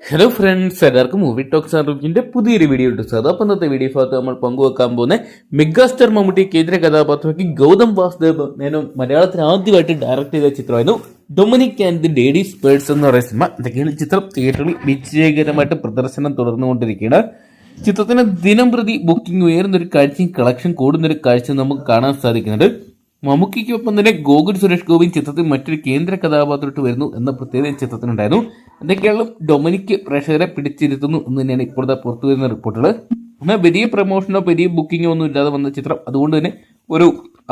Hello friends, എല്ലാവർക്കും movie talks അറിവിന്റെ പുതിയൊരു വീഡിയോ ഉണ്ട് സാർ. അപ്പം ഇന്നത്തെ വീഡിയോ ഭാഗത്ത് നമ്മൾ പങ്കുവെക്കാൻ പോകുന്ന മെഗാസ്റ്റാർ മമ്മൂട്ടി കേന്ദ്ര കഥാപാത്രമാക്കി ഗൗതം വാസുദേവ് മേനോൻ മലയാളത്തിൽ ആദ്യമായിട്ട് ഡയറക്ട് ചെയ്ത ചിത്രമായിരുന്നു Dominic and the ladies purse എന്ന് പറയുന്ന സിനിമ. എന്തൊക്കെയാണ് ചിത്രം തിയേറ്ററിൽ വിജയകരമായിട്ട് പ്രദർശനം തുടർന്നുകൊണ്ടിരിക്കുകയാണ്. ചിത്രത്തിന് ദിനം പ്രതി ബുക്കിംഗ് ഉയർന്നൊരു കാഴ്ചയും കളക്ഷൻ കൂടുന്നൊരു കാഴ്ച നമുക്ക് കാണാൻ സാധിക്കുന്നുണ്ട്. മമ്മൂക്കിക്കൊപ്പം തന്നെ ഗോകുൽ സുരേഷ് ഗോപിയും ചിത്രത്തിൽ മറ്റൊരു കേന്ദ്ര കഥാപാത്രമായിട്ട് വരുന്നു എന്ന പ്രത്യേകത ചിത്രത്തിനുണ്ടായിരുന്നു. എന്തൊക്കെയാണ് ഡൊമിനിക് പ്രേക്ഷകരെ പിടിച്ചിരുത്തുന്നു എന്ന് തന്നെയാണ് ഇപ്പോഴത്തെ പുറത്തു വരുന്ന റിപ്പോർട്ടുകൾ. എന്നാൽ വലിയ പ്രൊമോഷനോ വലിയ ബുക്കിങ്ങോ ഒന്നും ഇല്ലാതെ വന്ന ചിത്രം, അതുകൊണ്ട് തന്നെ ഒരു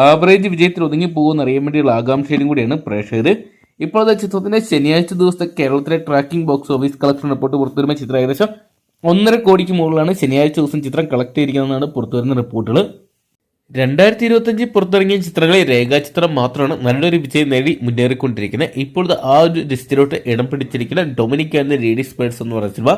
ആവറേജ് വിജയത്തിൽ ഒതുങ്ങി പോകുമെന്ന് അറിയാൻ വേണ്ടിയുള്ള ആകാംക്ഷയിലും കൂടിയാണ് പ്രേക്ഷകർ. ഇപ്പോഴത്തെ ചിത്രത്തിന്റെ ശനിയാഴ്ച ദിവസത്തെ കേരളത്തിലെ tracking box office collection report പുറത്തുവരുന്ന ചിത്രം ഏകദേശം 1.5 കോടിക്ക് മുകളിലാണ് ശനിയാഴ്ച ദിവസം ചിത്രം കളക്ട് ചെയ്തിരിക്കുന്നതെന്നാണ് പുറത്തുവരുന്ന റിപ്പോർട്ടുകൾ. 2025 പുറത്തിറങ്ങിയ ചിത്രങ്ങളിൽ രേഖാചിത്രം മാത്രമാണ് നല്ലൊരു വിജയം നേടി മുന്നേറിക്കൊണ്ടിരിക്കുന്നത്. ഇപ്പോഴത്തെ ആ ഒരു ലിസ്റ്റിലോട്ട് ഇടം പിടിച്ചിരിക്കുന്ന Dominic and the ladies purse എന്ന് പറയുന്ന സിനിമ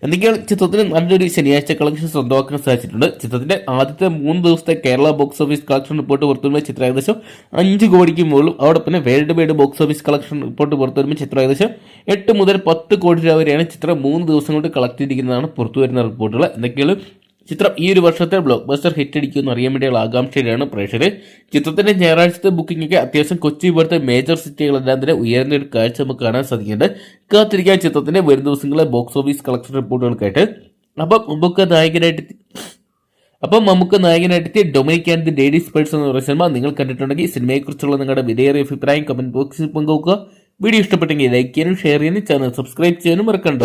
എന്തൊക്കെയാണ് ചിത്രത്തിന് നല്ലൊരു ശനിയാഴ്ച കളക്ഷൻ സ്വന്തമാക്കാൻ സാധിച്ചിട്ടുണ്ട്. ചിത്രത്തിന്റെ ആദ്യത്തെ 3 ദിവസത്തെ Kerala box office collection report പുറത്തുവരുമ്പോൾ ചിത്രം ഏകദേശം 5 കോടിക്ക് മുകളിലും, അതോടൊപ്പം world wide box office collection report പുറത്തുവരുമ്പോൾ ചിത്രം ഏകദേശം 8 മുതൽ 10 കോടി രൂപ വരെയാണ് ചിത്രം 3 ദിവസം കൊണ്ട് കളക്ട് ചെയ്തിരിക്കുന്നതാണ് പുറത്തുവരുന്ന റിപ്പോർട്ടുകൾ. എന്തൊക്കെയാണ് ചിത്രം ഈ ഒരു വർഷത്തെ ബ്ലോക്ക് ബസ്റ്റർ ഹിറ്റ് അടിക്കുമെന്ന് അറിയാൻ വേണ്ടിയുള്ള ആകാംക്ഷയിലാണ് പ്രേക്ഷകർ. ചിത്രത്തിന്റെ ഞായറാഴ്ചത്തെ ബുക്കിംഗ് ഒക്കെ അത്യാവശ്യം കൊച്ചി പോലത്തെ മേജർ സിറ്റികളെല്ലാം തന്നെ ഉയർന്ന ഒരു കാഴ്ച നമുക്ക് കാണാൻ സാധിക്കുന്നുണ്ട്. കാത്തിരിക്കാൻ ചിത്രത്തിന്റെ വരും ദിവസങ്ങളിലെ ബോക്സ് ഓഫീസ് കളക്ഷൻ റിപ്പോർട്ടുകൾക്കായിട്ട്. അപ്പം നമുക്ക് നായകനായിട്ട് Dominic and the ladies purse എന്ന് പറയുന്ന സിനിമ നിങ്ങൾ കണ്ടിട്ടുണ്ടെങ്കിൽ സിനിമയെക്കുറിച്ചുള്ള നിങ്ങളുടെ വിലയേറിയ അഭിപ്രായം കമന്റ് ബോക്സിൽ പങ്കുവെക്കുക. വീഡിയോ ഇഷ്ടപ്പെട്ടെങ്കിൽ ലൈക്ക് ചെയ്യാനും ഷെയർ ചെയ്യാനും ചാനൽ സബ്സ്ക്രൈബ് ചെയ്യാനും മറക്കണ്ട.